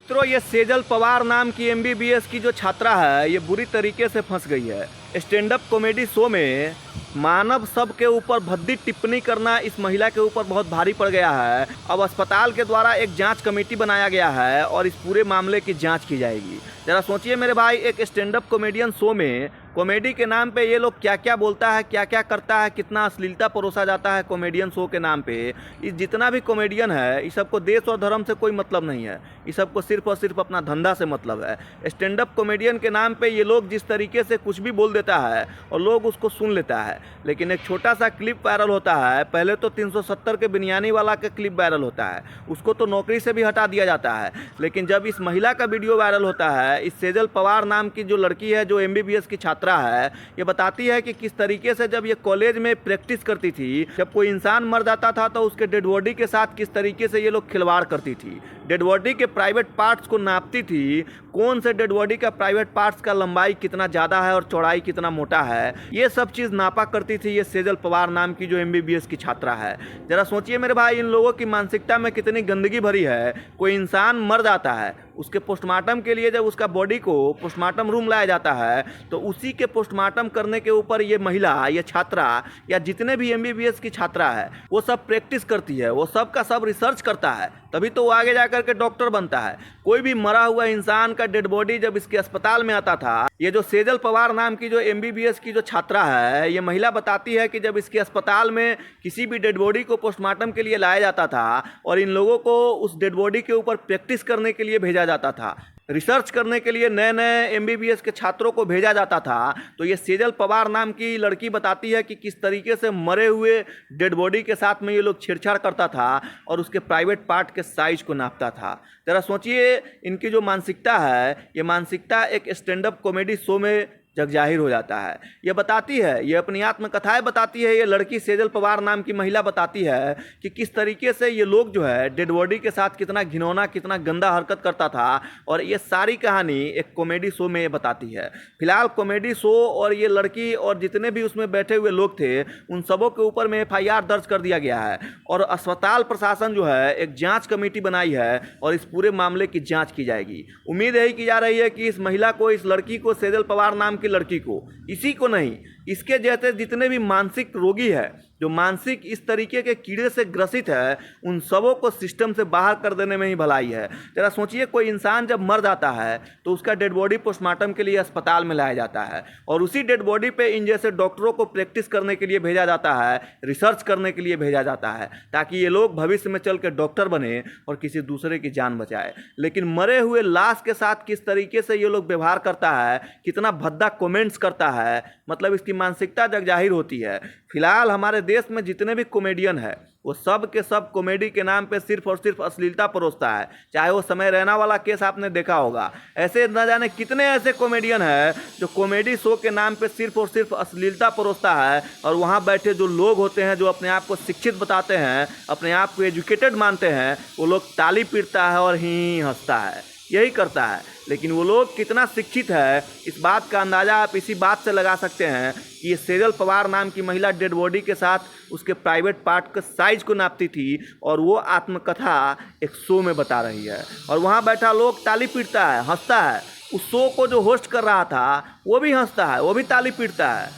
मित्रों, ये सेजल पवार नाम की एमबीबीएस की जो छात्रा है, ये बुरी तरीके से फंस गई है। स्टैंड अप कॉमेडी शो में मानव सब के ऊपर भद्दी टिप्पणी करना इस महिला के ऊपर बहुत भारी पड़ गया है। अब अस्पताल के द्वारा एक जांच कमेटी बनाया गया है और इस पूरे मामले की जांच की जाएगी। जरा सोचिए मेरे भाई, एक स्टैंड अप कॉमेडियन शो में कॉमेडी के नाम पे ये लोग क्या क्या बोलता है, क्या क्या करता है, कितना अश्लीलता परोसा जाता है कॉमेडियन शो के नाम पे। इस जितना भी कॉमेडियन है, इस सबको देश और धर्म से कोई मतलब नहीं है। इस सबको सिर्फ और सिर्फ अपना धंधा से मतलब है। स्टैंड अप कॉमेडियन के नाम पे ये लोग जिस तरीके से कुछ भी बोल देता है और लोग उसको सुन लेता है। लेकिन एक छोटा सा क्लिप वायरल होता है। पहले तो 370 के बिनियानी वाला का क्लिप वायरल होता है, उसको तो नौकरी से भी हटा दिया जाता है। लेकिन जब इस महिला का वीडियो वायरल होता है, इस सेजल पवार नाम की जो लड़की है, जो एमबीबीएस की छात्रा है, ये बताती है कि किस तरीके से जब ये कॉलेज में प्रैक्टिस करती थी, जब कोई इंसान मर जाता था तो उसके डेड बॉडी के साथ किस तरीके से ये लोग खिलवाड़ करती थी। डेड बॉडी के प्राइवेट पार्ट्स को नापती थी, कौन से डेड बॉडी का प्राइवेट पार्ट्स का लंबाई कितना ज़्यादा है और चौड़ाई कितना मोटा है, ये सब चीज़ नापा करती थी ये सेजल पवार नाम की जो एमबीबीएस की छात्रा है। जरा सोचिए मेरे भाई, इन लोगों की मानसिकता में कितनी गंदगी भरी है। कोई इंसान मर जाता है, उसके पोस्टमार्टम के लिए जब उसका बॉडी को पोस्टमार्टम रूम लाया जाता है, तो उसी के पोस्टमार्टम करने के ऊपर ये महिला, ये छात्रा या जितने भी एमबीबीएस की छात्रा है, वो सब प्रैक्टिस करती है, वो सब का सब रिसर्च करता है, तभी तो वो आगे जाकर के डॉक्टर बनता है। कोई भी मरा हुआ इंसान का डेड बॉडी जब इसके अस्पताल में आता था, ये जो सेजल पवार नाम की जो एमबीबीएस की जो छात्रा है, ये महिला बताती है कि जब इसके अस्पताल में किसी भी डेड बॉडी को पोस्टमार्टम के लिए लाया जाता था और इन लोगों को उस डेड बॉडी के ऊपर प्रैक्टिस करने के लिए भेजा जाता था, रिसर्च करने के लिए नए नए एमबीबीएस के छात्रों को भेजा जाता था, तो ये सेजल पवार नाम की लड़की बताती है कि किस तरीके से मरे हुए डेड बॉडी के साथ में ये लोग छेड़छाड़ करता था और उसके प्राइवेट पार्ट के साइज को नापता था। जरा सोचिए, इनकी जो मानसिकता है, ये मानसिकता एक स्टैंड अप कॉमेडी शो में जग जाहिर हो जाता है। ये बताती है, ये अपनी आत्मकथाएं बताती है, ये लड़की सेजल पवार नाम की महिला बताती है कि किस तरीके से ये लोग जो है डेड बॉडी के साथ कितना घिनौना, कितना गंदा हरकत करता था। और ये सारी कहानी एक कॉमेडी शो में ये बताती है। फिलहाल कॉमेडी शो और ये लड़की और जितने भी उसमें बैठे हुए लोग थे, उन सबों के ऊपर में FIR दर्ज कर दिया गया है और अस्पताल प्रशासन जो है एक जाँच कमेटी बनाई है और इस पूरे मामले की जाँच की जाएगी। उम्मीद यही की जा रही है कि इस महिला को, इस लड़की को, सेजल पवार नाम की लड़की को, इसी को नहीं, इसके जैसे जितने भी मानसिक रोगी है, जो मानसिक इस तरीके के कीड़े से ग्रसित है, उन सबों को सिस्टम से बाहर कर देने में ही भलाई है। जरा सोचिए, कोई इंसान जब मर जाता है तो उसका डेड बॉडी पोस्टमार्टम के लिए अस्पताल में लाया जाता है और उसी डेड बॉडी पे इन जैसे डॉक्टरों को प्रैक्टिस करने के लिए भेजा जाता है, रिसर्च करने के लिए भेजा जाता है, ताकि ये लोग भविष्य में चल के डॉक्टर बने और किसी दूसरे की जान बचाए। लेकिन मरे हुए लाश के साथ किस तरीके से ये लोग व्यवहार करता है, कितना भद्दा कमेंट्स करता है, मतलब इसकी मानसिकता जग जाहिर होती है। फिलहाल हमारे देश में जितने भी कॉमेडियन है, वो सब के सब कॉमेडी के नाम पे सिर्फ और सिर्फ अश्लीलता परोसता है। चाहे वो समय रैना वाला केस आपने देखा होगा, ऐसे न जाने कितने ऐसे कॉमेडियन हैं जो कॉमेडी शो के नाम पे सिर्फ और सिर्फ अश्लीलता परोसता है और वहाँ बैठे जो लोग होते हैं, जो अपने आप को शिक्षित बताते हैं, अपने आप को एजुकेटेड मानते हैं, वो लोग ताली पीटता है और ही हंसता है, यही करता है। लेकिन वो लोग कितना शिक्षित है, इस बात का अंदाज़ा आप इसी बात से लगा सकते हैं कि ये सेजल पवार नाम की महिला डेड बॉडी के साथ उसके प्राइवेट पार्ट के साइज को नापती थी और वो आत्मकथा एक शो में बता रही है और वहाँ बैठा लोग ताली पीटता है, हंसता है। उस शो को जो होस्ट कर रहा था वो भी हंसता है, वो भी ताली पीटता है।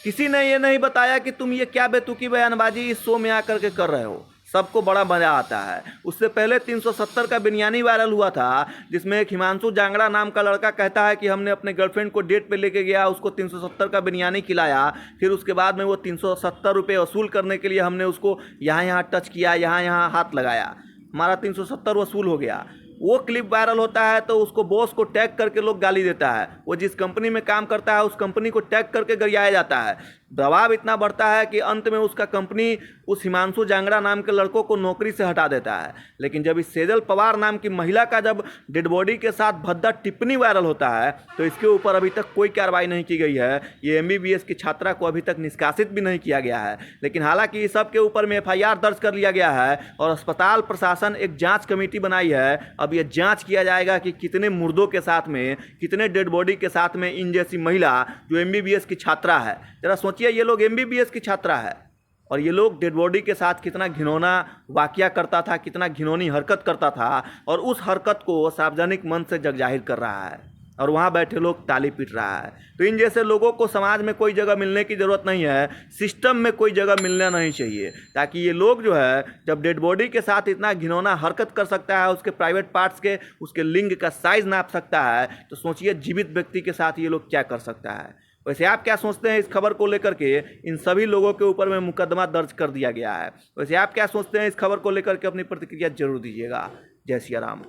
किसी ने ये नहीं बताया कि तुम ये क्या बेतुकी बयानबाजी इस शो में आकर के कर रहे हो। सबको बड़ा मजा आता है। उससे पहले 370 का बिरयानी वायरल हुआ था, जिसमें एक हिमांशु जांगड़ा नाम का लड़का कहता है कि हमने अपने गर्लफ्रेंड को डेट पे लेके गया, उसको 370 का बिरयानी खिलाया, फिर उसके बाद में वो 370 रुपये वसूल करने के लिए हमने उसको यहाँ यहाँ टच किया, यहाँ यहाँ हाथ लगाया, हमारा 370 वसूल हो गया। वो क्लिप वायरल होता है तो उसको बॉस को टैग करके लोग गाली देता है। वो जिस कंपनी में काम करता है उस कंपनी को टैग करके गरियाया जाता है। दबाव इतना बढ़ता है कि अंत में उसका कंपनी उस हिमांशु जांगड़ा नाम के लड़कों को नौकरी से हटा देता है। लेकिन जब इस सेजल पवार नाम की महिला का जब डेड बॉडी के साथ भद्दा टिप्पणी वायरल होता है तो इसके ऊपर अभी तक कोई कार्रवाई नहीं की गई है। ये एमबीबीएस की छात्रा को अभी तक निष्कासित भी नहीं किया गया है। लेकिन हालांकि इस सब के ऊपर में FIR दर्ज कर लिया गया है और अस्पताल प्रशासन एक जाँच कमेटी बनाई है। अब ये जाँच किया जाएगा कि कितने मुर्दों के साथ में, कितने डेड बॉडी के साथ में इन जैसी महिला जो एमबीबीएस की छात्रा है, जरा सोचिए, ये लोग एमबीबीएस की छात्रा है, और ये लोग डेड बॉडी के साथ कितना घिनौना वाकया करता था, कितना घिनौनी हरकत करता था, और उस हरकत को सार्वजनिक मंच से जग जाहिर कर रहा है और वहाँ बैठे लोग ताली पीट रहा है। तो इन जैसे लोगों को समाज में कोई जगह मिलने की ज़रूरत नहीं है, सिस्टम में कोई जगह मिलना नहीं चाहिए, ताकि ये लोग जो है जब डेड बॉडी के साथ इतना घिनौना हरकत कर सकता है, उसके प्राइवेट पार्ट्स के, उसके लिंग का साइज नाप सकता है, तो सोचिए जीवित व्यक्ति के साथ ये लोग क्या कर सकता है। वैसे आप क्या सोचते हैं इस खबर को लेकर के? इन सभी लोगों के ऊपर में मुकदमा दर्ज कर दिया गया है। वैसे आप क्या सोचते हैं इस खबर को लेकर के? अपनी प्रतिक्रिया जरूर दीजिएगा। जय सिया राम।